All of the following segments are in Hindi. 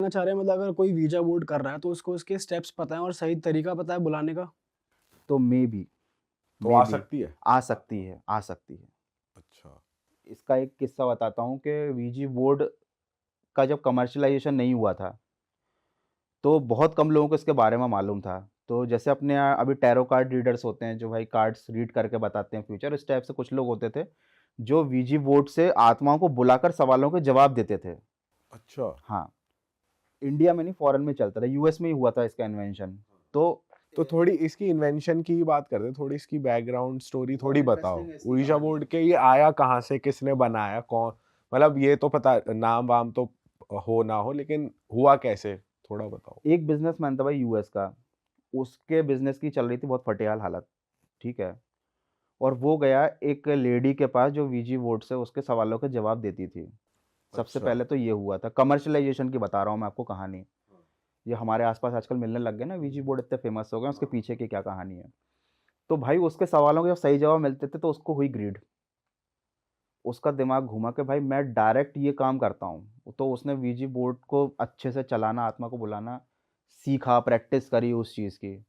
कहना चाह रहे हैं, मतलब अगर कोई वीजा बोर्ड कर रहा है तो उसको उसके स्टेप्स पता है और सही तरीका पता है बुलाने का? तो तो आ मे बी सकती है। आ सकती है। अच्छा। इसका एक किस्सा बताता हूँ कि वीजी बोर्ड का जब कमर्शियलाइज़ेशन नहीं हुआ था, तो बहुत कम लोगों को इसके बारे में मालूम था। तो जैसे अपने यहाँ अभी टैरो कार्ड रीडर्स होते हैं, जो भाई कार्ड्स रीड करके बताते हैं फ्यूचर, इस टाइप से कुछ लोग होते थे, जो वीजी बोर्ड से आत्माओं को बुलाकर सवालों के जवाब देते थे। अच्छा। हाँ, इंडिया में नहीं, फॉरेन में चलता था, यूएस में ही हुआ था इसका इन्वेंशन। तो तो थोड़ी इसकी इन्वेंशन की बात करते हैं, थोड़ी इसकी बैकग्राउंड स्टोरी बहुत थोड़ी बताओ। इंटरेस्टिंग है इसकी उईजा कहानी। बोर्ड के ये आया कहाँ से, किसने बनाया, कौन, मतलब ये तो पता, नाम वाम तो हो ना हो, लेकिन हुआ कैसे, थोड़ा बताओ। एक बिज़नेसमैन था भाई यूएस का, उसके बिज़नेस की चल रही थी बहुत फटियाल हालत, ठीक है? और वो गया एक लेडी के पास जो वीजी बोर्ड से उसके सवालों के जवाब देती थी। सबसे अच्छा। पहले तो ये हुआ था, कमर्शियलाइज़ेशन की बता रहा हूँ मैं आपको कहानी। ये हमारे आस-पास आजकल मिलने लग गए ना, वीजी बोर्ड इतने फ़ेमस हो गए हैं, उसके पीछे की क्या कहानी है। तो भाई उसके सवालों के जब सही जवाब मिलते थे तो उसको हुई ग्रीड। उसका दिमाग घूमा कि भाई मैं डायरेक्ट ये काम करता हूँ। तो उसने वीजी बोर्ड को अच्छे से चलाना, आत्मा को बुलाना सीखा, प्रैक्टिस करी उस चीज़ की।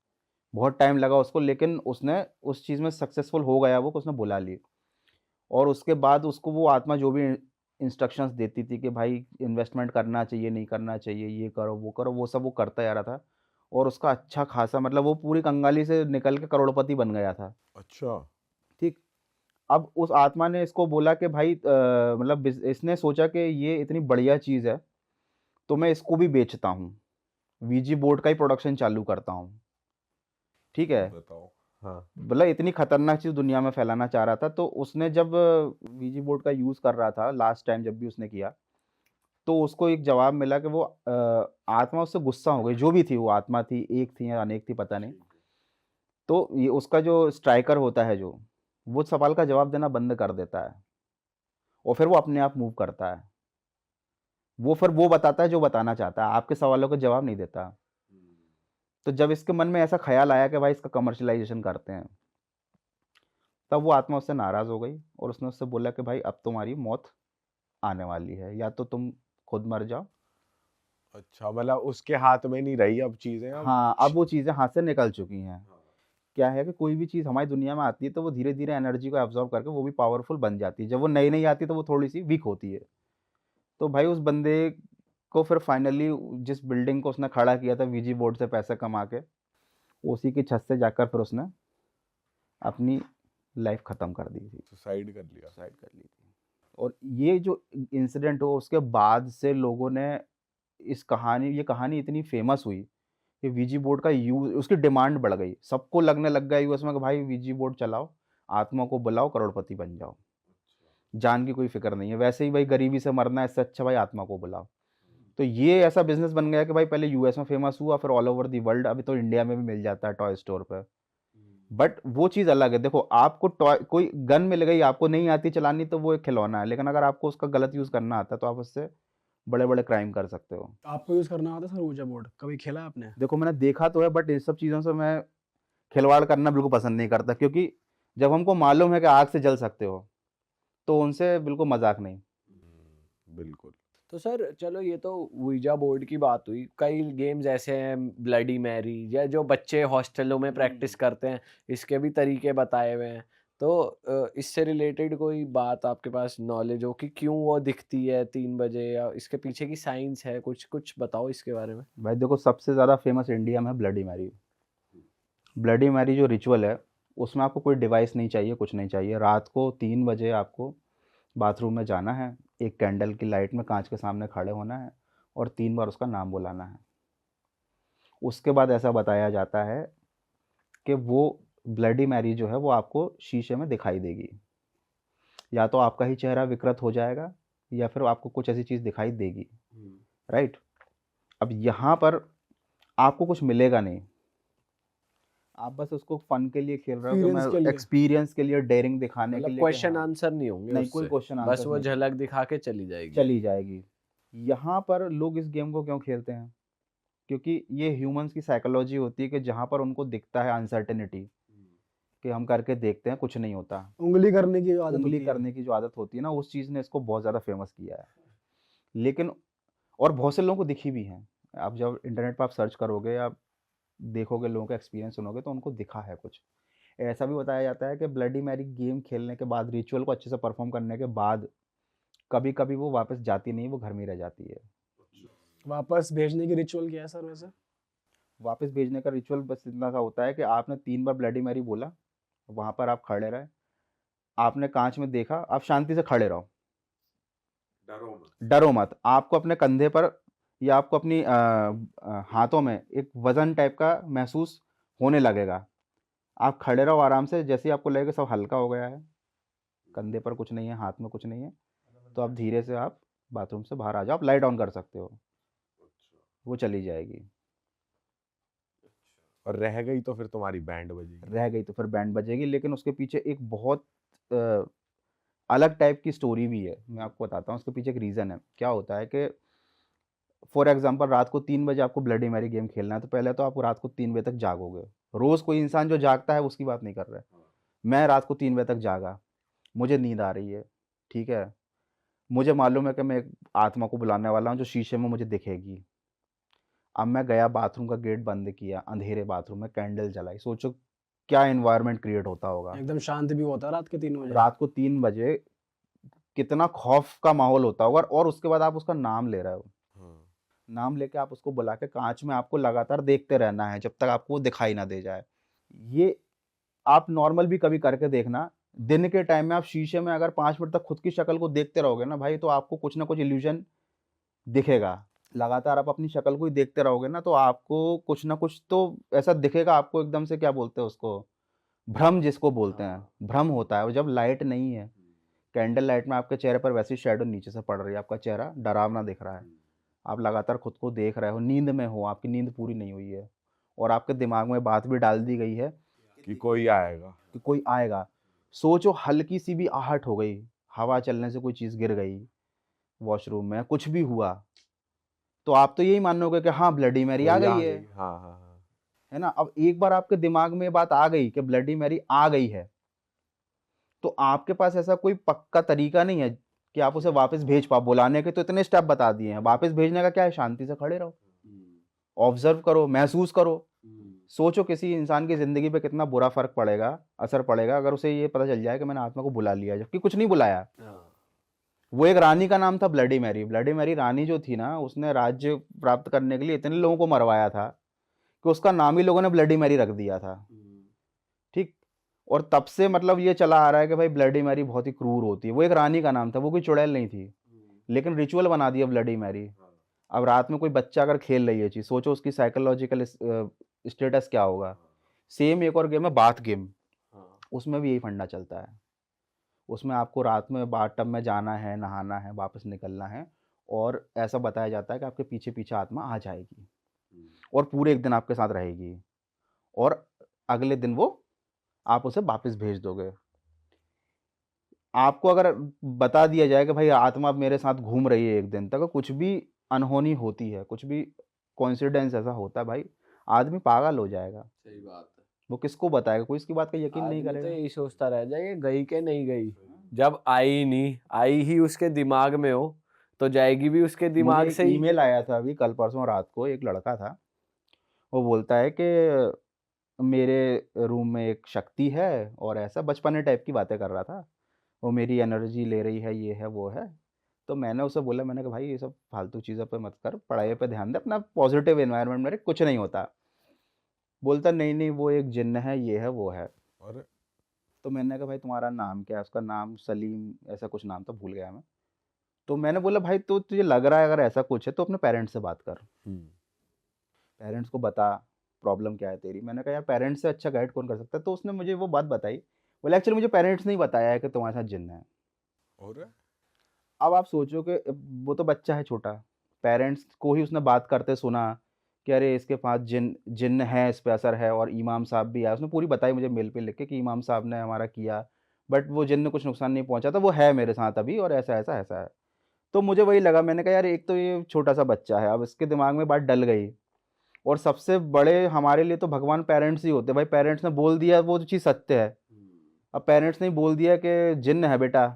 बहुत टाइम लगा उसको, लेकिन उसने उस चीज़ में सक्सेसफुल हो गया वो कि उसने बुला ली। और उसके बाद उसको वो आत्मा जो भी इंस्ट्रक्शंस देती थी कि भाई इन्वेस्टमेंट करना चाहिए, नहीं करना चाहिए, ये करो, वो सब वो करता जा रहा था। और उसका अच्छा खासा, मतलब वो पूरी कंगाली से निकल के करोड़पति बन गया था। अच्छा। ठीक? अब उस आत्मा ने इसको बोला कि भाई मतलब इसने सोचा कि ये इतनी बढ़िया चीज़ है, तो मैं इसको भी बेचता हूँ। वीजी बोर्ड का ही प्रोडक्शन चालू करता हूँ। ठीक है? बताओ। हाँ। मतलब इतनी खतरनाक चीज़ दुनिया में फैलाना चाह रहा था, तो उसने जब वीजी बोर्ड का यूज़ कर रहा था लास्ट टाइम जब भी उसने किया, तो उसको एक जवाब मिला कि वो आत्मा उससे गुस्सा हो गई, जो भी थी वो आत्मा थी, एक थी या अनेक थी पता नहीं। तो ये उसका जो स्ट्राइकर होता है जो, वो सवाल का जवाब देना बंद कर देता है और फिर वो अपने आप मूव करता है। वो फिर वो बताता है जो बताना चाहता है, आपके सवालों का जवाब नहीं देता। तो जब इसके मन में ऐसा ख़्याल आया कि भाई इसका कमर्शियलाइज़ेशन करते हैं, तब वो आत्मा उससे नाराज़ हो गई और उसने उससे बोला कि भाई अब तुम्हारी मौत आने वाली है, या तो तुम खुद मर जाओ। अच्छा, मतलब उसके हाथ में नहीं रही अब चीजें, अब हाँ, अब वो चीज़ें हाथ से निकल चुकी हैं। क्या है कि कोई भी चीज़ हमारी दुनिया में आती है तो वो धीरे-धीरे एनर्जी को एब्ज़ॉर्ब करके वो भी पावरफुल बन जाती है। जब वो नई-नई आती है तो वो थोड़ी-सी वीक होती है। तो भाई उस बंदे को फिर फाइनली जिस बिल्डिंग को उसने खड़ा किया था वीजी बोर्ड से पैसे कमा के, उसी की छत से जाकर फिर उसने अपनी लाइफ़ ख़त्म कर दी थी, सुसाइड कर लिया। सुसाइड कर ली थी। और ये जो इंसिडेंट हुआ उसके बाद से लोगों ने ये कहानी इतनी फ़ेमस हुई कि वीजी बोर्ड का यूज़, उसकी डिमांड बढ़ गई। सबको लगने लग गया यूएस में कि भाई वीजी बोर्ड चलाओ, आत्मा को बुलाओ, करोड़पति बन जाओ। जान की कोई फ़िक्र नहीं है। वैसे ही भाई गरीबी से मरना है, इससे अच्छा भाई आत्मा को बुलाओ। तो ये ऐसा बिज़नेस बन गया कि भाई पहले यूएस में फ़ेमस हुआ, फिर ऑल ओवर द वर्ल्ड, अभी तो इंडिया में भी मिल जाता है टॉय स्टोर पे। बट वो चीज़ अलग है। देखो आपको टॉय कोई गन मिल गई, आपको नहीं आती चलानी तो वो एक खिलौना है, लेकिन अगर आपको उसका गलत यूज़ करना आता है तो आप उससे बड़े-बड़े क्राइम कर सकते हो। आपको यूज़ करना आता है सर ऊर्जा बोर्ड? कभी खेला है आपने? देखो मैंने देखा तो है, बट इन सब चीज़ों से मैं खिलवाड़ करना बिल्कुल पसंद नहीं करता, क्योंकि जब हमको मालूम है कि आग से जल सकते हो, तो उनसे बिल्कुल मज़ाक नहीं। बिल्कुल। तो सर चलो ये तो वीजा बोर्ड की बात हुई, कई गेम्स ऐसे हैं, ब्लडी मैरी या जो बच्चे हॉस्टलों में प्रैक्टिस करते हैं, इसके भी तरीके बताए हुए हैं। तो इससे रिलेटेड कोई बात आपके पास नॉलेज हो कि क्यों वो दिखती है 3 बजे, या इसके पीछे की साइंस है, कुछ कुछ बताओ इसके बारे में। भाई देखो सबसे ज़्यादा फ़ेमस इंडिया में है ब्लडी मैरी। ब्लडी मैरी जो रिचुअल है, उसमें आपको कोई डिवाइस नहीं चाहिए, कुछ नहीं चाहिए। रात को 3 बजे आपको बाथरूम में जाना है, एक कैंडल की लाइट में काँच के सामने खड़े होना है और 3 बार उसका नाम बुलाना है। उसके बाद ऐसा बताया जाता है कि वो ब्लडी मैरी जो है वो आपको शीशे में दिखाई देगी। या तो आपका ही चेहरा विकृत हो जाएगा या फिर आपको कुछ ऐसी चीज़ दिखाई देगी, राइट? अब यहाँ पर आपको कुछ मिलेगा नहीं। आप बस उसको फ़न के लिए खेल रहे हो कि मैं एक्सपीरियंस के लिए? एक्सपीरियंस के लिए, डेयरिंग दिखाने के मतलब लिए कि क्वेश्चन हाँ, आंसर नहीं होंगे नहीं कोई उससे, क्वेश्चन बस आंसर्स वो नहीं, झलक दिखा के चली जाएगी। चली जाएगी। यहाँ पर लोग इस गेम को क्यों खेलते हैं? क्योंकि ये ह्यूमन्स की साइकोलॉजी होती है कि जहाँ पर उनको दिखता है अनसर्टेनिटी, कि हम करके देखते हैं कुछ नहीं होता। उँगली करने की जो आदत उँगली होती है। करने की जो आदत होती है ना, उस चीज़ ने इसको बहुत ज़्यादा फ़ेमस किया है। लेकिन और बहुत से लोगों को दिखी भी हैं। आप जब इंटरनेट पर आप सर्च करोगे, आप देखोगे, लोगों का एक्सपीरियंस सुनोगे, तो उनको दिखा है कुछ। ऐसा भी बताया जाता है कि ब्लडी मैरी गेम खेलने के बाद, रिचुअल को अच्छे से परफॉर्म करने के बाद, कभी-कभी वो वापस जाती नहीं, वो घर में ही रह जाती है। वापस भेजने की रिचुअल क्या है सर वैसे? वापस भेजने का रिचुअल बस इतना सा होता है कि आपने 3 बार ब्लडी मैरी बोला, वहाँ पर आप खड़े रहे, आपने काँच में देखा, आप शांति से खड़े रहो, डरो मत। आपको अपने कंधे पर या आपको अपनी हाथों में एक वज़न टाइप का महसूस होने लगेगा। आप खड़े रहो आराम से, जैसे ही आपको लगेगा सब हल्का हो गया है, कंधे पर कुछ नहीं है, हाथ में कुछ नहीं है, तो आप धीरे से आप बाथरूम से बाहर आ जाओ, आप लाइट ऑन कर सकते हो, वो चली जाएगी। और रह गई तो फिर तुम्हारी बैंड बजेगी। रह गई तो फिर बैंड बजेगी, लेकिन उसके पीछे एक बहुत अ, अलग टाइप की स्टोरी भी है। मैं आपको बताता हूँ, उसके पीछे एक रीज़न है। क्या होता है कि फॉर एग्ज़ाम्पल रात को 3 बजे आपको ब्लडी मैरी गेम खेलना है, तो पहले तो आप रात को 3 बजे तक जागोगे। रोज़ कोई इंसान जो जागता है, उसकी बात नहीं कर रहे हैं। मैं रात को 3 बजे तक जागा, मुझे नींद आ रही है, ठीक है? मुझे मालूम है कि मैं एक आत्मा को बुलाने वाला हूँ जो शीशे में मुझे दिखेगी। अब मैं गया, बाथरूम का गेट बंद किया, अंधेरे बाथरूम में कैंडल जलाई। सोचो क्या एनवायरनमेंट क्रिएट होता होगा। एकदम शांत भी होता है रात के 3 बजे। रात को 3 बजे कितना खौफ का माहौल होता होगा, और उसके बाद आप उसका नाम ले रहे हो। हाँ। नाम लेके आप उसको बुला के काँच में आपको लगातार देखते रहना है, जब तक आपको वो दिखाई ना दे जाए। ये आप नॉर्मल भी कभी करके देखना। दिन के टाइम में आप शीशे में अगर 5 मिनट तक खुद की शक्ल को देखते रहोगे ना भाई, तो आपको कुछ ना कुछ इल्यूज़न दिखेगा। लगातार आप अपनी शक्ल को ही देखते रहोगे ना, तो आपको कुछ ना कुछ तो ऐसा दिखेगा आपको, एकदम से क्या बोलते हैं उसको, भ्रम जिसको बोलते हैं, भ्रम होता है। और जब लाइट नहीं है, कैंडल लाइट में आपके चेहरे पर वैसी शैडो नीचे से पड़ रही है, आपका चेहरा डरावना दिख रहा है। आप लगातार खुद को देख रहे हो, नींद में हो, आपकी नींद पूरी नहीं हुई है, और आपके दिमाग में बात भी डाल दी गई है कि कोई आएगा। कि कोई आएगा। सोचो हल्की-सी भी आहट हो गई, हवा चलने से कोई चीज़ गिर गई, वॉशरूम में कुछ भी हुआ, तो आप तो यही मानोगे कि हाँ, ब्लडी मैरी आ कोई गई है। हाँ, हाँ, हाँ। है ना? अब एक बार आपके दिमाग में ये बात आ गई कि ब्लडी मैरी आ गई है, तो आपके पास ऐसा कोई पक्का तरीका नहीं है कि आप उसे वापस भेज पाओ। बुलाने के तो इतने स्टेप बता दिए हैं, वापस भेजने का क्या है? शांति से खड़े रहो, ऑब्ज़र्व करो, महसूस करो। सोचो किसी इंसान की ज़िंदगी पे कितना बुरा फ़र्क पड़ेगा, असर पड़ेगा, अगर उसे ये पता चल जाए कि मैंने आत्मा को बुला लिया, जबकि कुछ नहीं बुलाया। वो एक रानी का नाम था ब्लडी मैरी। ब्लडी मैरी रानी जो थी ना, उसने राज्य प्राप्त करने के लिए इतने लोगों को मरवाया था कि उसका नाम ही लोगों ने ब्लडी मैरी रख दिया था। ठीक? और तब से मतलब ये चला आ रहा है कि भाई ब्लडी मैरी बहुत ही क्रूर होती है। वो एक रानी का नाम था, वो कोई चुड़ैल नहीं थी, लेकिन रिचुअल बना दिया ब्लडी मैरी। अब रात में कोई बच्चा अगर खेल रही है चीज़, सोचो उसकी साइकोलॉजिकल स्टेटस क्या होगा। सेम एक और गेम है बाथ गेम, उसमें भी यही फंडा चलता है। उसमें आपको रात में बाथटब में जाना है, नहाना है, वापस निकलना है, और ऐसा बताया जाता है कि आपके पीछे-पीछे आत्मा आ जाएगी और पूरे 1 दिन आपके साथ रहेगी, और अगले दिन वो आप उसे वापस भेज दोगे। आपको अगर बता दिया जाए कि भाई आत्मा अब मेरे साथ घूम रही है 1 दिन तक, कुछ भी अनहोनी होती है, कुछ भी कोइंसिडेंस ऐसा होता है भाई, आदमी पागल हो जाएगा। सही बात है। वो किसको बताएगा? कोई इसकी बात का यकीन नहीं आदमी तो करेगा। यही सोचता रह जाए कि गई के नहीं गई। जब आई नहीं, आई ही उसके दिमाग में हो, तो जाएगी भी उसके मुझे दिमाग एक से ही। ईमेल आया था अभी कल परसों रात को, एक लड़का था, वो बोलता है कि मेरे रूम में एक शक्ति है, और ऐसा बचपने टाइप की बातें कर रहा था। वो मेरी एनर्जी ले रही है, ये है, वो है। तो मैंने उसे बोला, मैंने कहा भाई ये सब फालतू चीज़ों पे मत कर, पढ़ाई पे ध्यान दे, अपना पॉजिटिव एनवायरनमेंट में रह, कुछ नहीं होता। बोलता नहीं, नहीं वो एक जिन्न है, ये है, वो है। और तो मैंने कहा भाई तुम्हारा नाम क्या है? उसका नाम सलीम ऐसा कुछ नाम था, भूल गया मैं। तो मैंने बोला भाई तो तुझे लग रहा है अगर ऐसा कुछ है तो अपने पेरेंट्स से बात कर, पेरेंट्स को बता प्रॉब्लम क्या है तेरी। मैंने कहा यार पेरेंट्स से अच्छा गाइड कौन कर सकता है? तो उसने मुझे वो बात बताई, बोले एक्चुअली मुझे पेरेंट्स ने ही बताया है कि तुम्हारे साथ जिन्न है। और अब आप सोचो कि वो तो बच्चा है छोटा, पेरेंट्स को ही उसने बात करते सुना कि अरे इसके पास जिन्न है, इस पे असर है, और इमाम साहब भी आए, उसने पूरी बताई मुझे मेल पे लिख के कि इमाम साहब ने हमारा किया, बट वो जिन्न कुछ नुकसान नहीं पहुंचा था, वो है मेरे साथ अभी, और ऐसा ऐसा ऐसा है। तो मुझे वही लगा, मैंने कहा यार एक तो ये छोटा सा बच्चा है, अब इसके दिमाग में बात डल गई, और सबसे बड़े हमारे लिए तो भगवान पेरेंट्स ही होते हैं भाई। पेरेंट्स ने बोल दिया वो तो चीज़ सत्य है। अब पेरेंट्स ने ही बोल दिया कि जिन्न है बेटा,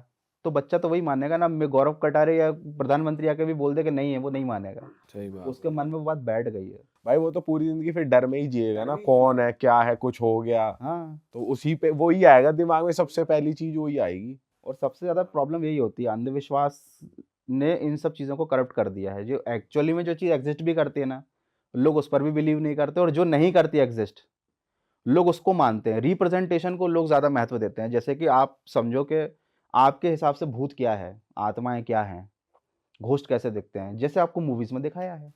तो बच्चा तो वही मानेगा ना। मैं गौरव कटारे या प्रधानमंत्री आके भी बोल दे कि नहीं है, वो नहीं मानेगा। सही बात उसके मन में वो बात बैठ गई है। भाई वो तो पूरी जिंदगी फिर डर में ही जिएगा ना, कौन है क्या है, कुछ हो गया हाँ, तो उसी पे वही आएगा दिमाग में, सबसे पहली चीज वही आएगी। और सबसे ज़्यादा प्रॉब्लम यही होती है, अंधविश्वास ने इन सब चीज़ों को करप्ट कर दिया है। जो एक्चुअली में जो चीज़ एग्जिस्ट भी करती है ना, लोग उस पर भी बिलीव नहीं करते, और जो नहीं करती एग्जिस्ट, लोग उसको मानते हैं। रिप्रेजेंटेशन को लोग ज़्यादा महत्व देते हैं। जैसे कि आप समझो कि आपके हिसाब से भूत क्या है, आत्माएँ क्या हैं, घोस्ट कैसे दिखते हैं, जैसे आपको मूवीज़ में दिखाया है।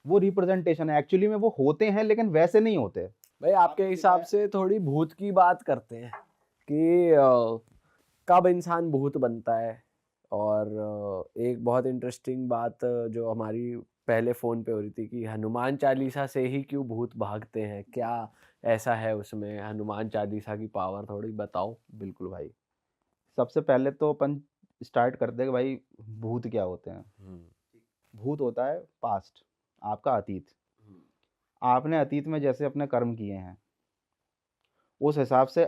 वो रिप्रेजेंटेशन है, एक्चुअली में वो होते हैं लेकिन वैसे नहीं होते। भाई आपके हिसाब से थोड़ी भूत की बात करते हैं कि कब इंसान भूत बनता है। और एक बहुत इंटरेस्टिंग बात जो हमारी पहले फ़ोन पे हो रही थी कि हनुमान चालीसा से ही क्यों भूत भागते हैं, क्या ऐसा है उसमें हनुमान चालीसा की पावर, थोड़ी बताओ। बिल्कुल भाई। सबसे पहले तो अपन स्टार्ट करते हैं कि भाई भूत क्या होते हैं। भूत होता है पास्ट, आपका अतीत। आपने अतीत में जैसे अपने कर्म किए हैं, उस हिसाब से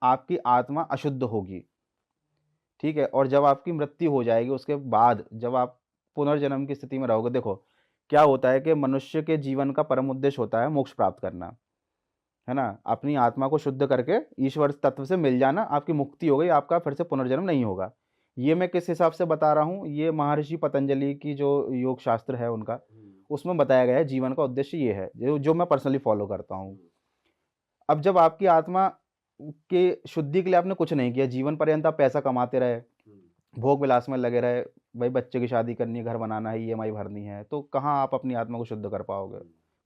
आपकी आत्मा अशुद्ध होगी, ठीक है। और जब आपकी मृत्यु हो जाएगी, उसके बाद जब आप पुनर्जन्म की स्थिति में रहोगे, देखो क्या होता है कि मनुष्य के जीवन का परम उद्देश्य होता है मोक्ष प्राप्त करना, है ना। अपनी आत्मा को शुद्ध करके ईश्वर तत्व से मिल जाना, आपकी मुक्ति हो गई, आपका फिर से पुनर्जन्म नहीं होगा। ये मैं किस हिसाब से बता रहा हूँ, ये महर्षि पतंजलि की जो योग शास्त्र है उनका, उसमें बताया गया है जीवन का उद्देश्य ये है, जो मैं पर्सनली फॉलो करता हूँ। अब जब आपकी आत्मा के शुद्धि के लिए आपने कुछ नहीं किया, जीवन पर्यंत आप पैसा कमाते रहे, भोग विलास में लगे रहे, भाई बच्चे की शादी करनी है, घर बनाना है, ईएमआई भरनी है, तो कहाँ आप अपनी आत्मा को शुद्ध कर पाओगे?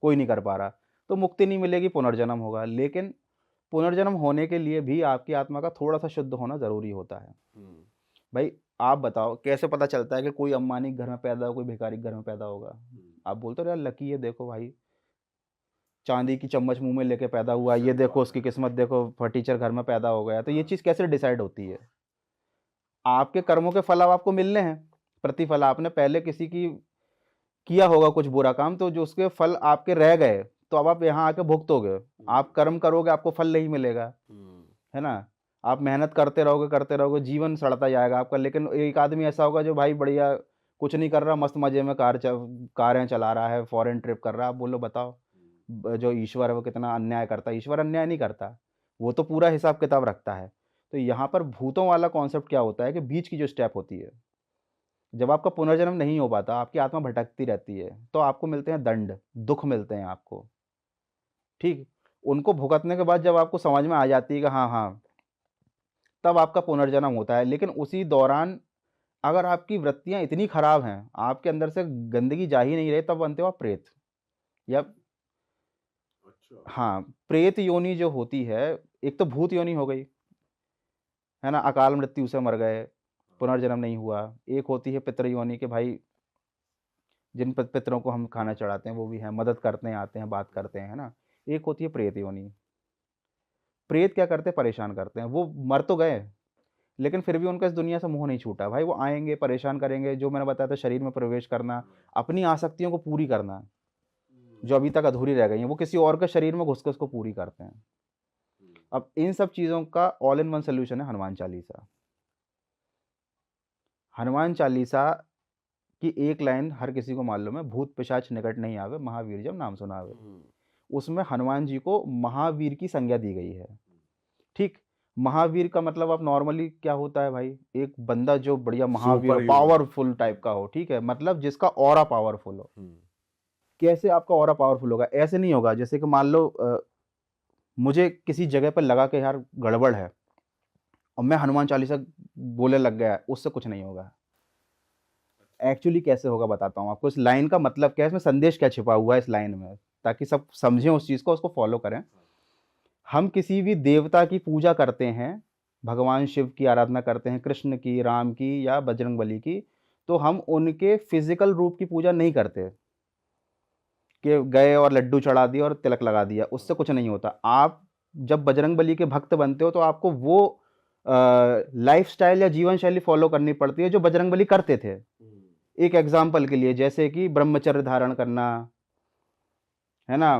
कोई नहीं कर पा रहा। तो मुक्ति नहीं मिलेगी, पुनर्जन्म होगा। लेकिन पुनर्जन्म होने के लिए भी आपकी आत्मा का थोड़ा सा शुद्ध होना ज़रूरी होता है। भाई आप बताओ कैसे पता चलता है कि कोई अंबानी के घर में पैदा हो, कोई भिखारी के घर में पैदा होगा? आप बोलते हो यार लकी है, देखो भाई चांदी की चम्मच मुंह में लेके पैदा हुआ, ये देखो उसकी किस्मत देखो, फटीचर घर में पैदा हो गया। तो ये चीज़ कैसे डिसाइड होती है? आपके कर्मों के फल अब आपको मिलने हैं, प्रतिफल। आपने पहले किसी की किया होगा कुछ बुरा काम, तो जो उसके फल आपके रह गए, तो अब आप यहाँ आके भुगतोगे। आप कर्म करोगे, आपको फल नहीं मिलेगा, है ना। आप मेहनत करते रहोगे, जीवन सड़ता जाएगा आपका। लेकिन एक आदमी ऐसा होगा जो भाई बढ़िया कुछ नहीं कर रहा, मस्त मजे में कारें चला रहा है, फॉरेन ट्रिप कर रहा है। आप बोलो बताओ, जो ईश्वर है वो कितना अन्याय करता है? ईश्वर अन्याय नहीं करता, वो तो पूरा हिसाब किताब रखता है। तो यहाँ पर भूतों वाला कॉन्सेप्ट क्या होता है कि बीच की जो स्टेप होती है, जब आपका पुनर्जन्म नहीं हो पाता, आपकी आत्मा भटकती रहती है, तो आपको मिलते हैं दंड, दुख मिलते हैं आपको, ठीक। उनको भुगतने के बाद जब आपको समझ में आ जाती है कि हाँ हाँ, तब आपका पुनर्जन्म होता है। लेकिन उसी दौरान अगर आपकी वृत्तियां इतनी खराब हैं, आपके अंदर से गंदगी जा ही नहीं रही, तब बनते हो आप प्रेत। या हाँ, प्रेत योनि जो होती है, एक तो भूत योनि हो गई, है ना, अकाल मृत्यु से मर गए, पुनर्जन्म नहीं हुआ। एक होती है पितृ योनि के भाई, जिन पितरों को हम खाना चढ़ाते हैं वो भी हैं, मदद करते हैं, आते हैं, बात करते हैं, है ना। एक होती है प्रेत योनि। प्रेत क्या करते हैं? परेशान करते हैं। वो मर तो गए, लेकिन फिर भी उनका इस दुनिया से मोह नहीं छूटा भाई। वो आएंगे, परेशान करेंगे, जो मैंने बताया था, शरीर में प्रवेश करना, अपनी आसक्तियों को पूरी करना जो अभी तक अधूरी रह गई हैं, वो किसी और के शरीर में घुस के उसको पूरी करते हैं। अब इन सब चीज़ों का ऑल इन वन सोल्यूशन है हनुमान चालीसा। हनुमान चालीसा की एक लाइन हर किसी को मालूम है, भूत पिशाच निकट नहीं आवे, महावीर जब नाम सुनावे। उसमें हनुमान जी को महावीर की संज्ञा दी गई है, ठीक। महावीर का मतलब आप नॉर्मली क्या होता है भाई? एक बंदा जो बढ़िया महावीर, Superhuman। पावरफुल टाइप का हो, ठीक है, मतलब जिसका ऑरा पावरफुल हो। कैसे आपका ऑरा पावरफुल होगा? ऐसे नहीं होगा जैसे कि मान लो मुझे किसी जगह पर लगा कि यार गड़बड़ है, और मैं हनुमान चालीसा बोलने लग गया, उससे कुछ नहीं होगा। एक्चुअली कैसे होगा बताता हूँ आपको। इस लाइन का मतलब क्या है, इसमें संदेश क्या छिपा हुआ है इस लाइन में, ताकि सब समझें उस चीज़ को, उसको फॉलो करें। हम किसी भी देवता की पूजा करते हैं, भगवान शिव की आराधना करते हैं, कृष्ण की, राम की या बजरंगबली की, तो हम उनके फिजिकल रूप की पूजा नहीं करते कि गए और लड्डू चढ़ा दिया और तिलक लगा दिया, उससे कुछ नहीं होता। आप जब बजरंगबली के भक्त बनते हो, तो आपको वो लाइफस्टाइल या जीवन शैली फॉलो करनी पड़ती है जो बजरंगबली करते थे। एक एग्जाम्पल के लिए, जैसे कि ब्रह्मचर्य धारण करना, है ना,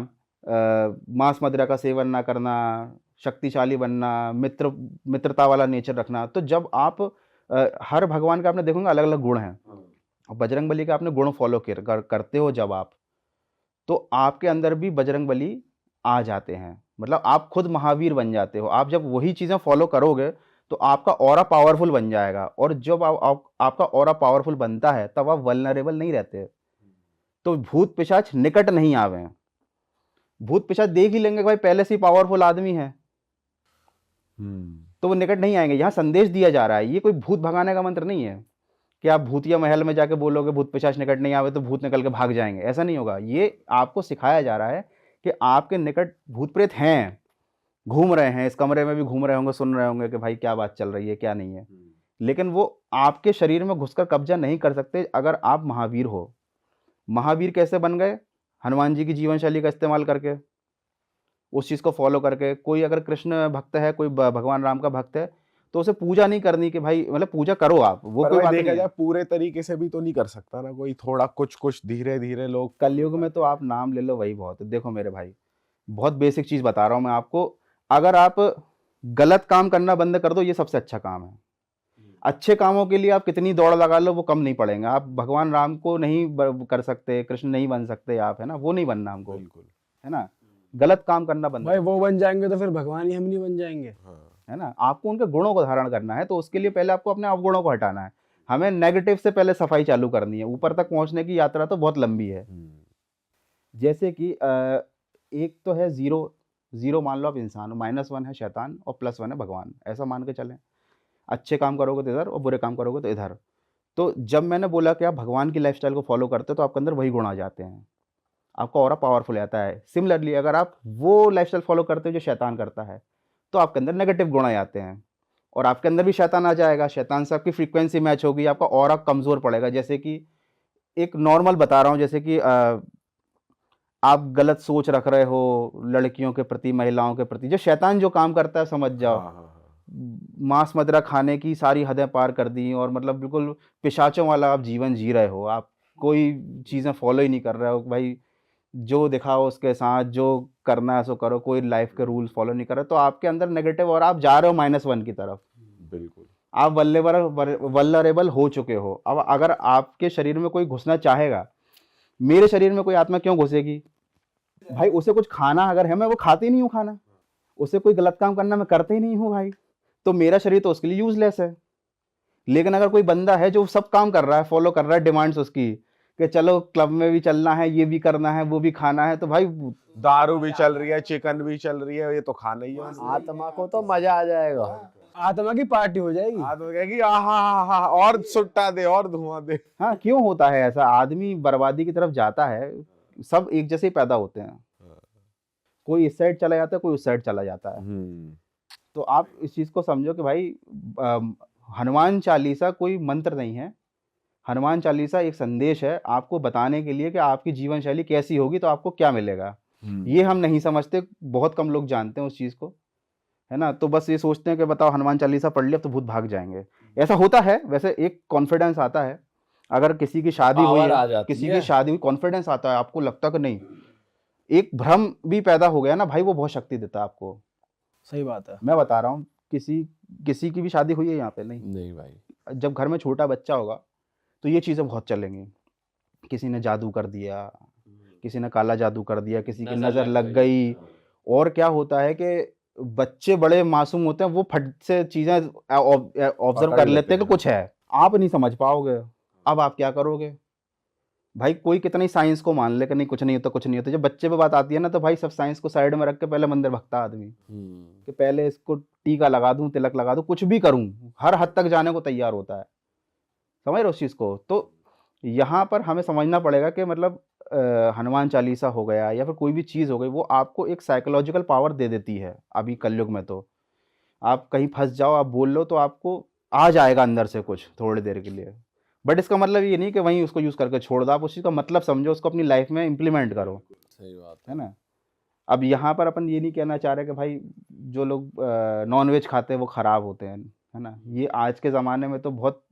मांस मदिरा का सेवन ना करना, शक्तिशाली बनना, मित्रता वाला नेचर रखना। तो जब आप हर भगवान का आपने देखोगे अलग अलग गुण हैं, और बजरंग बली का आपने गुण फॉलो करते हो जब आप, तो आपके अंदर भी बजरंग बली आ जाते हैं। मतलब आप खुद महावीर बन जाते हो। आप जब वही चीज़ें फॉलो करोगे तो आपका ऑरा पावरफुल बन जाएगा, और जब आपका ऑरा पावरफुल बनता है तब आप वल्नरेबल नहीं रहते। तो भूत पिशाच निकट नहीं आवे हैं। भूत पिशाच देख ही लेंगे कि भाई पहले से ही पावरफुल आदमी है, तो वो निकट नहीं आएंगे। यहाँ संदेश दिया जा रहा है, ये कोई भूत भगाने का मंत्र नहीं है कि आप भूतिया महल में जाके बोलोगे भूत पिशाच निकट नहीं आवे तो भूत निकल के भाग जाएंगे, ऐसा नहीं होगा। ये आपको सिखाया जा रहा है कि आपके निकट भूत प्रेत हैं, घूम रहे हैं, इस कमरे में भी घूम रहे होंगे, सुन रहे होंगे कि भाई क्या बात चल रही है क्या नहीं है, लेकिन वो आपके शरीर में घुसकर कब्जा नहीं कर सकते अगर आप महावीर हो। महावीर कैसे बन गए? हनुमान जी की जीवन शैली का इस्तेमाल करके, उस चीज़ को फॉलो करके। कोई अगर कृष्ण भक्त है, कोई भगवान राम का भक्त है, तो उसे पूजा नहीं करनी कि भाई, मतलब पूजा करो आप, वो पर कोई भाई बात देखा नहीं है। जाए पूरे तरीके से भी तो नहीं कर सकता ना कोई, थोड़ा कुछ कुछ धीरे धीरे लोग। कलयुग में तो आप नाम ले लो वही बहुत है। देखो मेरे भाई, बहुत बेसिक चीज़ बता रहा हूँ मैं आपको। अगर आप गलत काम करना बंद कर दो, ये सबसे अच्छा काम है। अच्छे कामों के लिए आप कितनी दौड़ लगा लो वो कम नहीं पड़ेंगे। आप भगवान राम को नहीं कर सकते, कृष्ण नहीं बन सकते आप, है ना, वो नहीं बनना हमको, बिल्कुल। है ना। गलत काम करना बंद भाई वो बन जाएंगे तो फिर भगवान ही हम नहीं बन जाएंगे। हाँ। है ना। आपको उनके गुणों को धारण करना है, तो उसके लिए पहले आपको अपने अवगुणों को हटाना है। हमें नेगेटिव से पहले सफाई चालू करनी है। ऊपर तक पहुंचने की यात्रा तो बहुत लंबी है। जैसे कि एक तो है जीरो मान लो आप इंसान, -1 है शैतान और +1 है भगवान, ऐसा मान के चलें। अच्छे काम करोगे तो इधर और बुरे काम करोगे तो इधर। तो जब मैंने बोला कि आप भगवान की लाइफस्टाइल को फॉलो करते हो तो आपके अंदर वही गुण आ जाते हैं, आपका ऑरा पावरफुल रहता है। सिमिलरली अगर आप वो लाइफस्टाइल फॉलो करते हो जो शैतान करता है, तो आपके अंदर नेगेटिव गुण आ जाते हैं, और आपके अंदर भी शैतान आ जाएगा। शैतान से आपकी फ्रीक्वेंसी मैच होगी, आपका ऑरा कमज़ोर पड़ेगा। जैसे कि एक नॉर्मल बता रहा हूँ, जैसे कि आप गलत सोच रख रहे हो लड़कियों के प्रति, महिलाओं के प्रति, जो शैतान जो काम करता है समझ जाओ। मांस मदिरा खाने की सारी हदें पार कर दी, और मतलब बिल्कुल पिशाचों वाला आप जीवन जी रहे हो। आप कोई चीज़ें फॉलो ही नहीं कर रहे हो भाई, जो दिखाओ उसके साथ, जो करना है सो करो, कोई लाइफ के रूल्स फॉलो नहीं कर रहे, तो आपके अंदर नेगेटिव, और आप जा रहे हो -1 की तरफ। बिल्कुल। आप वल्नरेबल हो चुके हो। अब अगर आपके शरीर में कोई घुसना चाहेगा, मेरे शरीर में कोई आत्मा क्यों घुसेगी भाई? उसे कुछ खाना अगर है, मैं वो खाती नहीं हूँ खाना। उसे कोई गलत काम करना मैं करते ही नहीं हूँ भाई, तो मेरा शरीर तो उसके लिए यूजलेस है। लेकिन अगर कोई बंदा है जो सब काम कर रहा है, फॉलो कर रहा है डिमांड्स उसकी, कि चलो क्लब में भी चलना है, ये भी करना है, वो भी खाना है, तो भाई दारू भी चल रही है, चिकन भी चल रही है, ये तो खाना ही है। आत्मा को तो मजा आ जाएगा। आत्मा की पार्टी हो जाएगी। आदमी कहेगी आहा और सुट्टा दे और धुआं दे। हाँ, क्यों होता है ऐसा? आदमी बर्बादी की तरफ जाता है, सब एक जैसे ही पैदा होते हैं, कोई इस साइड चला जाता है, कोई उस साइड चला जाता है। तो आप इस चीज़ को समझो कि भाई हनुमान चालीसा कोई मंत्र नहीं है। हनुमान चालीसा एक संदेश है आपको बताने के लिए कि आपकी जीवन शैली कैसी होगी तो आपको क्या मिलेगा। ये हम नहीं समझते, बहुत कम लोग जानते हैं उस चीज़ को, है ना। तो बस ये सोचते हैं कि बताओ हनुमान चालीसा पढ़ लिया तो भूत भाग जाएंगे। ऐसा होता है वैसे, एक कॉन्फिडेंस आता है। अगर किसी की शादी हुई पावर आ है, जाती किसी है। की शादी हुई, कॉन्फिडेंस आता है, आपको लगता कि नहीं, एक भ्रम भी पैदा हो गया ना भाई, वो बहुत शक्ति देता है आपको। सही बात है। मैं बता रहा हूँ, किसी की भी शादी हुई है यहाँ पे? नहीं भाई। जब घर में छोटा बच्चा होगा तो ये चीज़ें बहुत चलेंगी। किसी ने जादू कर दिया, किसी ने काला जादू कर दिया, किसी की नज़र लग गई। और क्या होता है कि बच्चे बड़े मासूम होते हैं, वो फट से चीज़ें ऑब्जर्व कर लेते हैं कि कुछ है, आप नहीं समझ पाओगे। अब आप क्या करोगे भाई? कोई कितना ही साइंस को मान ले कि नहीं कुछ नहीं होता, कुछ नहीं होता, जब बच्चे पे बात आती है ना, तो भाई सब साइंस को साइड में रख के पहले मंदिर भगता आदमी, कि पहले इसको टीका लगा दूं, तिलक लगा दूं, कुछ भी करूं, हर हद तक जाने को तैयार होता है। समझ रहे हो उस चीज़ को? तो यहाँ पर हमें समझना पड़ेगा कि मतलब हनुमान चालीसा हो गया या फिर कोई भी चीज़ हो गई, वो आपको एक साइकोलॉजिकल पावर दे देती है। अभी कलयुग में तो आप कहीं फंस जाओ, आप बोल लो तो आपको आ जाएगा अंदर से कुछ थोड़ी देर के लिए। बट इसका मतलब ये नहीं कि वहीं उसको यूज़ करके छोड़ दो, आप उस चीज़ का मतलब समझो, उसको अपनी लाइफ में इम्प्लीमेंट करो। सही बात है ना। अब यहाँ पर अपन ये नहीं कहना चाह रहे कि भाई जो लोग नॉनवेज खाते हैं वो ख़राब होते हैं, है ना। ये आज के ज़माने में तो बहुत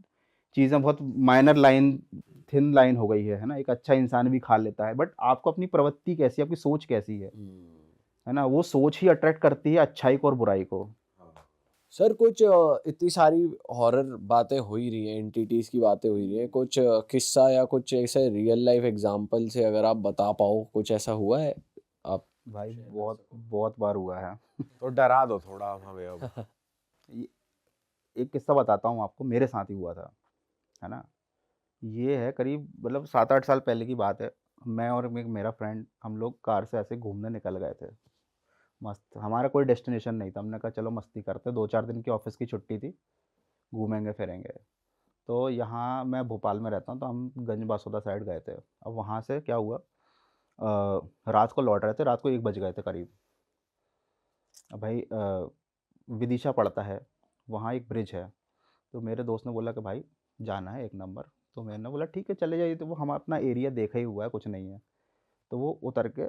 चीज़ें बहुत माइनर लाइन, थिन लाइन हो गई है ना। एक अच्छा इंसान भी खा लेता है, बट आपको अपनी प्रवृत्ति कैसी है, आपकी सोच कैसी है है ना, वो सोच ही अट्रैक्ट करती है अच्छाई को और बुराई को। सर कुछ इतनी सारी हॉरर बातें हो ही रही हैं, एंटिटीज की बातें हो ही रही हैं, कुछ किस्सा या कुछ ऐसे रियल लाइफ एग्जांपल से अगर आप बता पाओ, कुछ ऐसा हुआ है आप? भाई बहुत बहुत बार हुआ है। तो डरा दो थोड़ा हमें अब। ये एक किस्सा बताता हूँ आपको, मेरे साथ ही हुआ था, है ना। ये है करीब मतलब 7-8 साल पहले की बात है। मैं और मेरा फ्रेंड, हम लोग कार से ऐसे घूमने निकल गए थे। मस्त, हमारा कोई डेस्टिनेशन नहीं था, हमने कहा चलो मस्ती करते हैं, 2-4 दिन की ऑफिस की छुट्टी थी, घूमेंगे फिरेंगे। तो यहाँ मैं भोपाल में रहता हूँ, तो हम गंज बासौदा साइड गए थे। अब वहाँ से क्या हुआ, रात को लौट रहे थे, रात को 1 बज गए थे करीब। अब भाई विदिशा पड़ता है, वहाँ एक ब्रिज है। तो मेरे दोस्त ने बोला कि भाई जाना है 1 नंबर। तो मैंने बोला ठीक है चले जाइए, तो वो हम अपना एरिया देखा ही हुआ है, कुछ नहीं है। तो वो उतर के,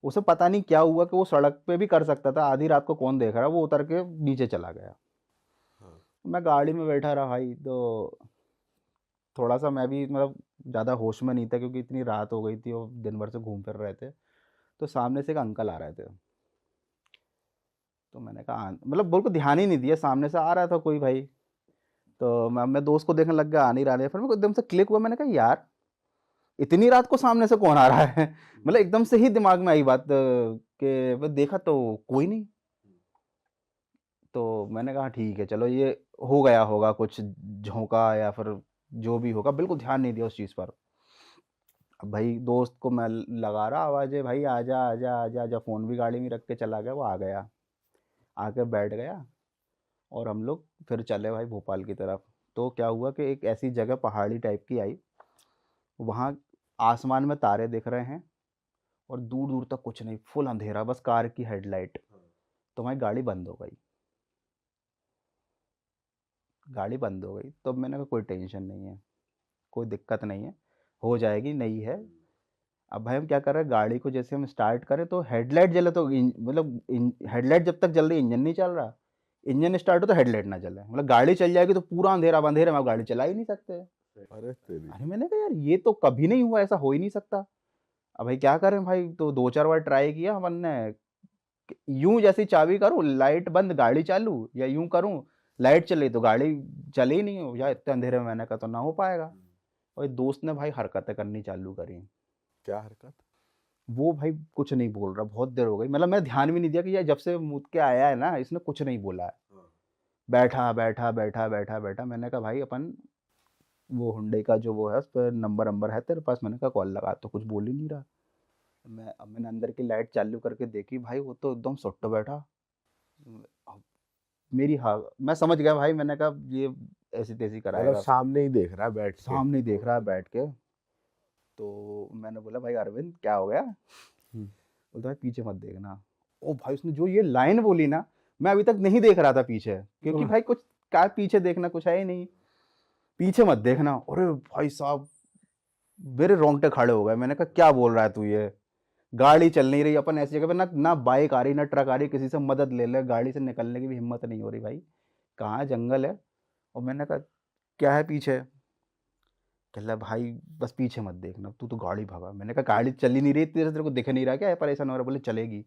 उसे पता नहीं क्या हुआ कि वो सड़क पे भी कर सकता था, आधी रात को कौन देख रहा है, वो उतर के नीचे चला गया। हाँ। मैं गाड़ी में बैठा रहा भाई, तो थोड़ा सा मैं भी मतलब ज़्यादा होश में नहीं था, क्योंकि इतनी रात हो गई थी और दिन भर से घूम फिर रहे थे। तो सामने से एक अंकल आ रहे थे, तो मैंने कहा मतलब बोल को ध्यान ही नहीं दिया, सामने से आ रहा था कोई भाई। तो मैं दोस्त को देखने लग गया, आ नहीं रहा है। फिर मेरे को एकदम से क्लिक हुआ, मैंने कहा यार इतनी रात को सामने से कौन आ रहा है। मतलब एकदम से ही दिमाग में आई बात, कि मैं देखा तो कोई नहीं। तो मैंने कहा ठीक है चलो, ये हो गया होगा कुछ झोंका या फिर जो भी होगा, बिल्कुल ध्यान नहीं दिया उस चीज़ पर। अब भाई दोस्त को मैं लगा रहा आवाज़ें, भाई आजा आजा आजा आजा, फ़ोन भी गाड़ी में रख के चला गया, वो आ गया, आके बैठ गया और हम लोग फिर चले भाई भोपाल की तरफ। तो क्या हुआ कि एक ऐसी जगह पहाड़ी टाइप की आई, वहाँ आसमान में तारे दिख रहे हैं और दूर दूर तक कुछ नहीं, फुल अंधेरा, बस कार की हेडलाइट। तो हमारी गाड़ी बंद हो गई, गाड़ी बंद हो गई। तो अब मैंने कहा कोई टेंशन नहीं है, कोई दिक्कत नहीं है, हो जाएगी, नई है। अब भाई हम क्या कर रहे हैं, गाड़ी को जैसे हम स्टार्ट करें तो हेडलाइट जले, तो मतलब हेडलाइट जब तक जल रही इंजन नहीं चल रहा, इंजन स्टार्ट हो तो हेडलाइट ना जले, मतलब गाड़ी चल जाएगी तो पूरा अंधेरा, अब अंधेरे में आप गाड़ी चला ही नहीं सकते। अरे तेरी। अरे मैंने कहा यार ये तो कभी नहीं हुआ, ऐसा हो ही नहीं सकता। अब भाई क्या करें भाई, तो 2-4 बार ट्राई किया हमने, यूं जैसी चाबी करूं लाइट बंद गाड़ी चालू, या यूं करूं लाइट चली तो गाड़ी चली ही नहीं हो, या इतने अंधेरे में मैंने कहा तो ना हो पाएगा। और दोस्त ने भाई हरकतें करनी चालू करी। क्या हरकत? वो भाई कुछ नहीं बोल रहा, बहुत देर हो गई, मतलब मैं ध्यान भी नहीं दिया कि यार जब से मुद के आया है ना, इसने कुछ नहीं बोला है। बैठा बैठा बैठा बैठा बैठा, मैंने कहा भाई अपन वो हुंडई का जो वो है उस पर नंबर है तेरे पास, मैंने कहा कॉल लगा, तो कुछ बोल ही नहीं रहा। अब मैंने अंदर की लाइट चालू करके देखी, भाई वो तो एकदम सुट्ट बैठा। अब मेरी, हाँ मैं समझ गया भाई, मैंने कहा ये ऐसी तैसी मतलब कराएगा, सामने ही देख रहा है बैठ के। सामने ही देख रहा है बैठ के। तो मैंने बोला भाई अरविंद क्या हो गया, बोलता भाई पीछे मत देखना। ओ भाई उसने जो ये लाइन बोली ना, मैं अभी तक नहीं देख रहा था पीछे, क्योंकि भाई कुछ क्या पीछे देखना, कुछ है ही नहीं, पीछे मत देखना। अरे भाई साहब मेरे रोंगटे खड़े हो गए, मैंने कहा क्या बोल रहा है तू, ये गाड़ी चल नहीं रही, अपन ऐसी जगह पे ना ना बाइक आ रही ना ट्रक आ रही, किसी से मदद ले ले, गाड़ी से निकलने की भी हिम्मत नहीं हो रही भाई, कहाँ जंगल है। और मैंने कहा क्या है पीछे, कह रहा भाई बस पीछे मत देखना, तू तो गाड़ी भगा। मैंने कहा गाड़ी चल ही नहीं रही तेरे को दिख नहीं रहा क्या है, परेशान हो रहा, बोले चलेगी,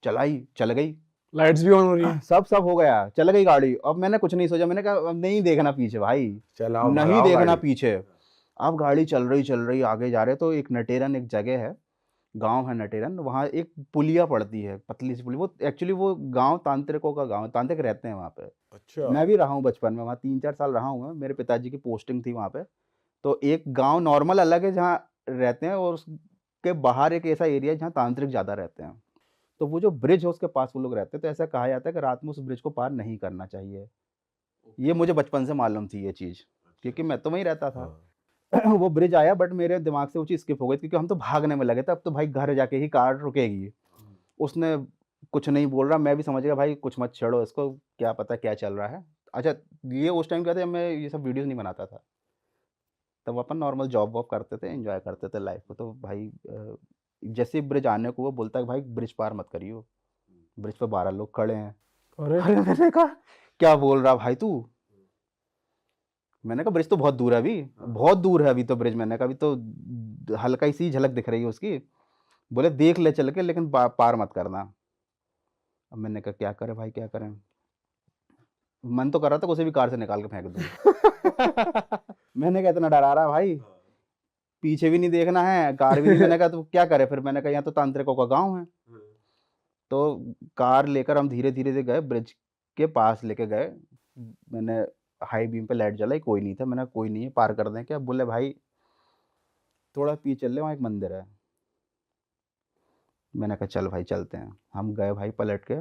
चलाई चल गई, लाइट्स भी ऑन हो रही हैं। सब हो गया, चल गई गाड़ी। अब मैंने कुछ नहीं सोचा, मैंने कहा अब नहीं देखना पीछे भाई, चलाओ नहीं भगाओ देखना गाड़ी। पीछे। अब गाड़ी चल रही आगे जा रहे, तो एक नटेरन एक जगह है, गांव है नटेरन, वहाँ एक पुलिया पड़ती है, पतली सी पुलिया, वो एक्चुअली वो गांव तांत्रिकों का गांव है, तांत्रिक रहते हैं वहाँ पे। अच्छा। मैं भी रहा हूँ बचपन में वहाँ, 3-4 साल रहा हूँ मैं, मेरे पिताजी की पोस्टिंग थी वहाँ पे। तो एक गांव नॉर्मल अलग है जहाँ रहते हैं, और उसके बाहर एक ऐसा एरिया है जहाँ तांत्रिक ज़्यादा रहते हैं। तो वो जो ब्रिज है उसके पास वो लोग रहते हैं, तो ऐसा कहा जाता है कि रात में उस ब्रिज को पार नहीं करना चाहिए। ये मुझे बचपन से मालूम थी ये चीज़, क्योंकि मैं तो वहीं रहता था। हाँ। वो ब्रिज आया, बट मेरे दिमाग से वो चीज़ स्किप हो गई, क्योंकि हम तो भागने में लगे थे, अब तो भाई घर जाके ही कार रुकेगी। उसने कुछ नहीं बोल रहा, मैं भी समझ गया भाई कुछ मत छेड़ो इसको, क्या पता क्या चल रहा है। अच्छा ये उस टाइम क्या था, मैं ये सब वीडियोस नहीं बनाता था, तब अपन नॉर्मल जॉब वॉब करते थे, एंजॉय करते थे लाइफ को। तो भाई जैसे ही ब्रिज आने को वो बोलता है भाई ब्रिज पार मत करियो, ब्रिज पे 12 लोग खड़े हैं। अरे अरे मैंने कहा क्या बोल रहा भाई तू, मैंने कहा ब्रिज तो बहुत दूर है अभी, बहुत दूर है अभी तो ब्रिज, मैंने कहा अभी तो हल्का ही सी झलक दिख रही है उसकी। बोले देख ले चल के, लेकिन पार मत करना। अब मैंने कहा क्या करें भाई, क्या करें? मन तो कर रहा था कि उसे भी कार से निकाल के फेंक दूँ। मैंने कहा इतना डरा रहा है भाई, पीछे भी नहीं देखना है, कार भी नहीं। मैंने कहा तो क्या करें फिर? मैंने कहा यहाँ तो तांत्रिकों का गाँव है। तो कार लेकर हम धीरे-धीरे से गए, ब्रिज के पास लेके गए। मैंने हाई बीम पे लाइट जलाई, कोई नहीं था। मैंने कहा कोई नहीं है, पार कर दें क्या? बोले भाई थोड़ा पीछे चल ले, वहाँ एक मंदिर है। मैंने कहा चल भाई चलते हैं। हम गए भाई पलट के,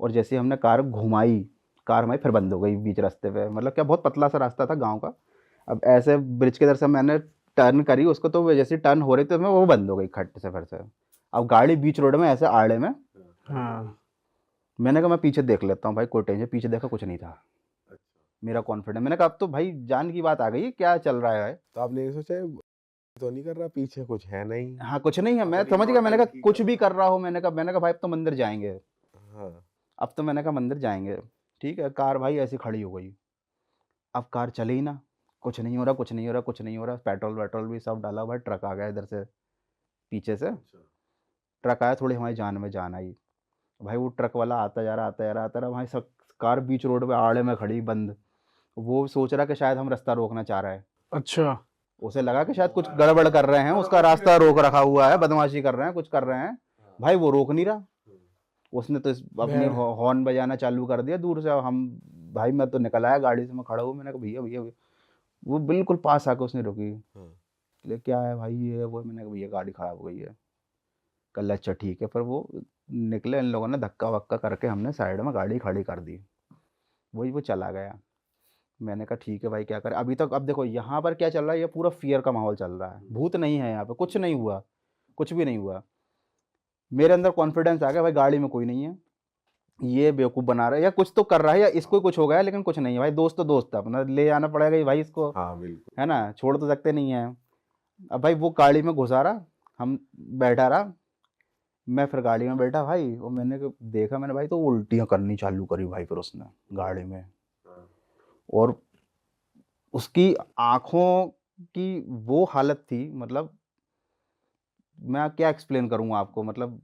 और जैसे ही हमने कार घुमाई, कार हमारी फिर बंद हो गई बीच रास्ते पे। मतलब क्या बहुत पतला सा रास्ता था गाँव का। अब ऐसे ब्रिज की तरफ से मैंने टर्न करी उसको, तो वो जैसे टर्न हो रही थी वो बंद हो गई खट से फिर से। अब गाड़ी बीच रोड में ऐसे आड़े में। हाँ। मैंने कहा मैं पीछे देख लेता हूँ भाई, कोई टेंशन। पीछे देखा कुछ नहीं था। मेरा कॉन्फिडेंस, मैंने कहा अब तो भाई जान की बात आ गई है, क्या चल रहा है? तो आपने ये सोचा तो नहीं कर रहा, पीछे कुछ है नहीं? हाँ कुछ नहीं है, मैं अपनी समझ गया। मैंने नौटंकी कहा कुछ कर भी रहा। कर रहा हो, मैंने कहा भाई अब तो मंदिर जाएंगे। हाँ। अब तो मैंने कहा मंदिर जाएंगे। ठीक है, कार भाई ऐसी खड़ी हो गई। अब कार चली ही ना, कुछ नहीं हो रहा, कुछ नहीं हो रहा, कुछ नहीं हो रहा। पेट्रोल वेट्रोल भी सब डाला भाई। ट्रक आ गया इधर से, पीछे से ट्रक आया, थोड़ी हमारी जान में जान आई। भाई वो ट्रक वाला आता जा रहा, आता जा रहा, आता रहा। भाई सब कार बीच रोड पे आड़े में खड़ी बंद। वो सोच रहा कि शायद हम रास्ता रोकना चाह रहा है। अच्छा। उसे लगा कि शायद कुछ गड़बड़ कर रहे हैं, उसका रास्ता रोक रखा हुआ है, बदमाशी कर रहे हैं, कुछ कर रहे हैं। भाई वो रोक नहीं रहा। उसने तो अपनी भैड़। हॉर्न बजाना चालू कर दिया दूर से। अब हम, भाई मैं तो निकल आया गाड़ी से, मैं खड़ा हूँ। मैंने कहा भैया भैया भैया। वो बिल्कुल पास आके उसने रोकी। ले क्या है भाई ये वो? मैंने कहा भैया गाड़ी खराब हो गई है। कल अच्छा ठीक है। फिर वो निकले, इन लोगों ने धक्का वक्का करके हमने साइड में गाड़ी खड़ी कर दी। वही वो चला गया। मैंने कहा ठीक है भाई क्या करें अभी तक? अब देखो यहाँ पर क्या चल रहा है, ये पूरा फियर का माहौल चल रहा है। भूत नहीं है यहाँ पे, कुछ नहीं हुआ, कुछ भी नहीं हुआ। मेरे अंदर कॉन्फिडेंस आ गया भाई गाड़ी में कोई नहीं है, ये बेवकूफ़ बना रहा है या कुछ तो कर रहा है, या इसको कुछ हो गया है, लेकिन कुछ नहीं है भाई। दोस्त तो दोस्त है अपना, ले जाना पड़ेगा ही भाई इसको, हाँ बिल्कुल। है ना? छोड़ तो सकते नहीं है। अब भाई वो गाड़ी में घुसा रहा, हम बैठा रहा। मैं फिर गाड़ी में बैठा भाई, और देखा मैंने भाई, तो उल्टियाँ करनी चालू करी भाई फिर उसने गाड़ी में। और उसकी आँखों की वो हालत थी, मतलब मैं क्या एक्सप्लेन करूँ आपको? मतलब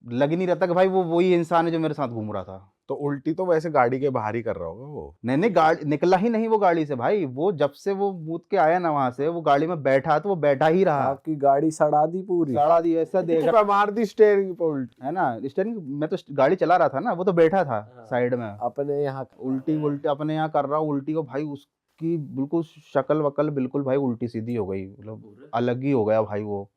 लग ही नहीं रहा था कि भाई वो वही इंसान है जो मेरे साथ घूम रहा था। तो उल्टी तो वैसे गाड़ी के बाहर ही कर रहा होगा वो। नहीं, नहीं, गाड़ी निकला ही नहीं वो गाड़ी से भाई। वो जब से वो कूद के आया ना वहाँ से, वो गाड़ी में बैठा तो वो बैठा ही रहा। आपकी गाड़ी सड़ा दी पूरी। साड़ा दी ऐसा देख रहा, मार दी स्टेयरिंग पे उल्टी। है ना? स्टीयरिंग मैं तो गाड़ी चला रहा था ना, वो तो बैठा था साइड में। अपने यहाँ उल्टी उल्टी अपने यहाँ कर रहा उल्टी को भाई। उसकी बिल्कुल शक्ल वकल बिल्कुल भाई उल्टी सीधी हो गई, मतलब अलग ही हो गया भाई वो।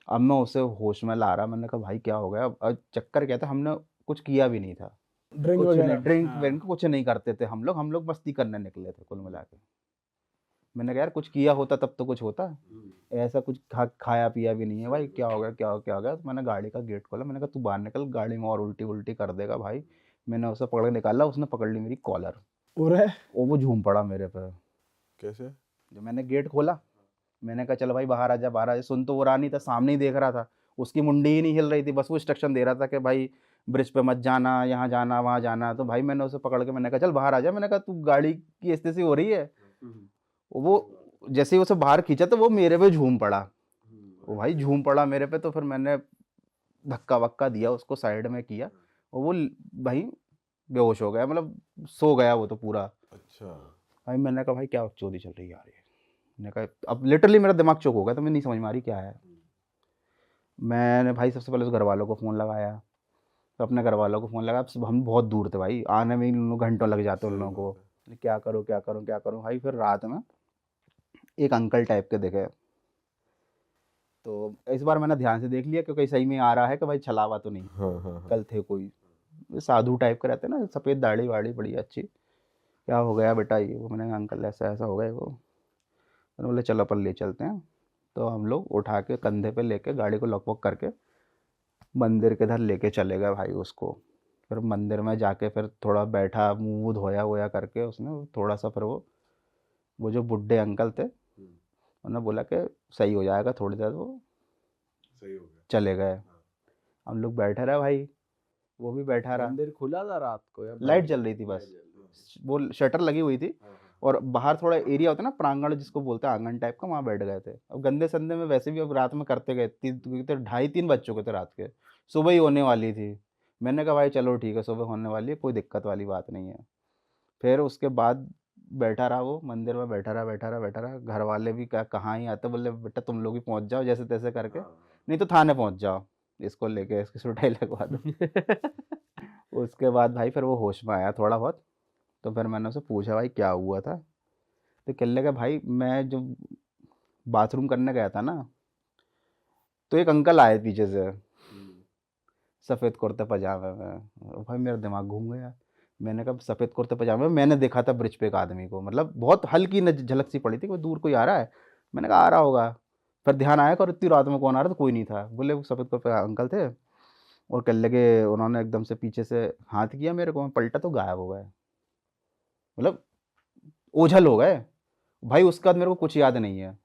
अब मैं उसे होश में ला रहा, मैंने कहा भाई क्या हो गया? अब चक्कर क्या था, हमने कुछ किया भी नहीं था, ड्रिंक कुछ नहीं, वगैरह। ड्रिंक हाँ। व्रिंक कुछ नहीं करते थे हम लोग मस्ती करने निकले थे कुल मिला के। मैंने कहा यार कुछ किया होता तब तो कुछ होता, ऐसा कुछ खाया पिया भी नहीं है भाई। क्या हो गया, क्या हो गया? तो मैंने गाड़ी का गेट खोला, मैंने कहा तू बाहर निकल, गाड़ी में और उल्टी उल्टी कर देगा भाई। मैंने उसे पकड़ के निकाला, उसने पकड़ ली मेरी कॉलर, और और वो झूम पड़ा मेरे पे। कैसे? जब मैंने गेट खोला, मैंने कहा चल भाई बाहर आ जा, बाहर आ जा। सुन तो वो रहा नहीं था, सामने ही देख रहा था। उसकी मुंडी ही नहीं हिल रही थी, बस वो इंस्ट्रक्शन दे रहा था कि भाई ब्रिज पे मत जाना, यहाँ जाना, वहाँ जाना। तो भाई मैंने उसे पकड़ के मैंने कहा चल बाहर आ जा। मैंने कहा तू गाड़ी की स्थिति हो रही है। वो जैसे ही उसे बाहर खींचा तो वो मेरे पे झूम पड़ा। वो भाई झूम पड़ा मेरे पे, तो फिर मैंने धक्का वक्का दिया, उसको साइड में किया, और वो भाई बेहोश हो गया, मतलब सो गया वो तो पूरा। अच्छा। भाई मैंने कहा भाई क्या चोरी चल रही है यार ये? मैंने कहा अब लिटरली मेरा दिमाग चौक हो गया, तो मैं नहीं समझ में आ रही क्या है। मैंने भाई सबसे पहले उस घर वालों को फ़ोन लगाया, तो अपने घर वालों को फ़ोन लगाया। अब हम बहुत दूर थे भाई, आने में ही उन लोग घंटों लग जाते उन सही लोगों बात को। है। क्या करूँ क्या करूँ क्या करूँ भाई? फिर रात में एक अंकल टाइप के दिखे, तो इस बार मैंने ध्यान से देख लिया क्योंकि सही में आ रहा है कि भाई छलावा तो नहीं। हाँ हाँ हाँ। कल थे कोई साधु टाइप के रहते ना, सफ़ेद दाढ़ी वाड़ी बड़ी अच्छी। क्या हो गया बेटा ये वो? मैंने कहा अंकल ऐसा ऐसा हो गया वो। मैंने बोले चलो अपन ले चलते हैं। तो हम लोग उठा के कंधे पे लेके गाड़ी को लॉक वॉक करके मंदिर के इधर लेके चले गए भाई उसको। फिर मंदिर में जाके फिर थोड़ा बैठा, मुँह वूह धोया वोया करके उसने थोड़ा सा। फिर वो जो बुड्ढे अंकल थे, उन्होंने बोला कि सही हो जाएगा थोड़ी देर, वो सही हो गया। चले गए। हम लोग बैठे रहे भाई, वो भी बैठा रहा। मंदिर खुला था रात को या लाइट जल रही थी बस, वो शटर लगी हुई थी, और बाहर थोड़ा एरिया होता है ना प्रांगण जिसको बोलते हैं, आंगन टाइप का, वहाँ बैठ गए थे। अब गंदे संदे में वैसे भी अब रात में करते गए, 2:30-3 बज चुके थे रात के, सुबह ही होने वाली थी। मैंने कहा भाई चलो ठीक है, सुबह होने वाली है, कोई दिक्कत वाली बात नहीं है। फिर उसके बाद बैठा रहा वो मंदिर में, बैठा रहा। घर वाले भी कहाँ ही आते, बोले बेटा तुम लोग भी पहुँच जाओ जैसे तैसे करके, नहीं तो थाने पहुँच जाओ, इसको लेके इसकी सुटाई लगवा दो। उसके बाद भाई फिर वो होश में आया थोड़ा बहुत, तो फिर मैंने उससे पूछा भाई क्या हुआ था? तो कहने लगा भाई मैं जब बाथरूम करने गया था ना, तो एक अंकल आए पीछे से सफ़ेद कुर्ते पजामे में। भाई मेरा दिमाग घूम गया। मैंने कहा सफ़ेद कुर्ते पजामे में, मैंने देखा था ब्रिज पे एक आदमी को, मतलब बहुत हल्की झलक सी पड़ी थी कि दूर कोई आ रहा है। मैंने कहा आ रहा होगा, फिर ध्यान आया और इतनी रात में कौन आ रहा था, कोई नहीं था। बोले वो सफ़ेद कुर्ते अंकल थे, और कहने लगे उन्होंने एकदम से पीछे से हाथ किया मेरे को, मैं पलटा तो गायब हो गए, मतलब ओझल हो गए। भाई उसके बाद मेरे को कुछ याद नहीं है।